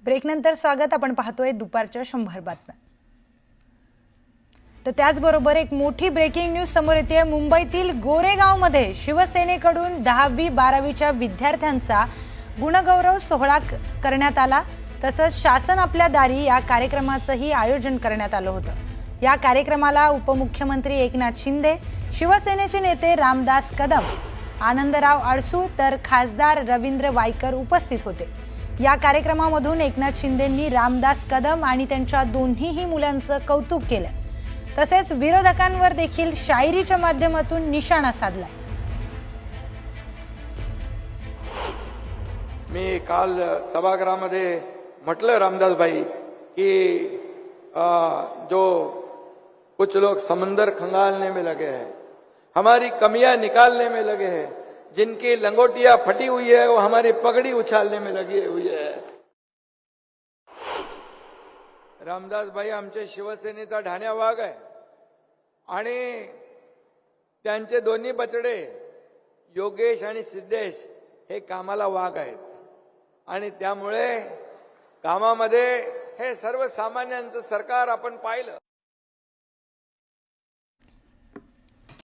ब्रेकनंतर स्वागत. आपण पाहतोय दुपारच्या 100 बातम्या. तर त्याचबरोबर एक मोठी ब्रेकिंग न्यूज समोर येते. मुंबईतील गोरेगावमध्ये शिवसेनेकडून 10वी-12वीच्या विद्यार्थ्यांचा गुणगौरव सोहळा करण्यात आला. तसंच शासन आपल्या दारी या कार्यक्रमाचंही आयोजन करण्यात आलं होतं. या कार्यक्रमाला उपमुख्यमंत्री एकनाथ शिंदे, शिवसेनेचे नेते रामदास कदम, आनंदराव अडसूळ तर खासदार रवींद्र वायकर उपस्थित होते. या कार्यक्रमामधून एकनाथ शिंदेंनी रामदास कदम आणि त्यांच्या दोन्हीही मुलांचं कौतुक केलं. तसेच विरोधकांवर देखील शायरीच्या माध्यमातून निशाणा साधलाय. मी काल सभागृहामध्ये म्हटलं रामदास भाई की जो कुछ लोग समंदर खंगालने में लगे हैं, हमारी कमियां निकालने में लगे हैं, जिनकी लंगोटियां फटी हुई है वो हमारी पगड़ी उछालने में लगी हुई है. रामदास भाई आमचे शिवसेनेचा ढाण्या वाघ आहे आणि त्यांचे दोन्ही बछडे योगेश आणि सिद्धेश हे कामाला वाघ आहेत आणि त्यामुळे कामामध्ये हे सर्वसामान्यांचं सरकार आपण पाहिलं.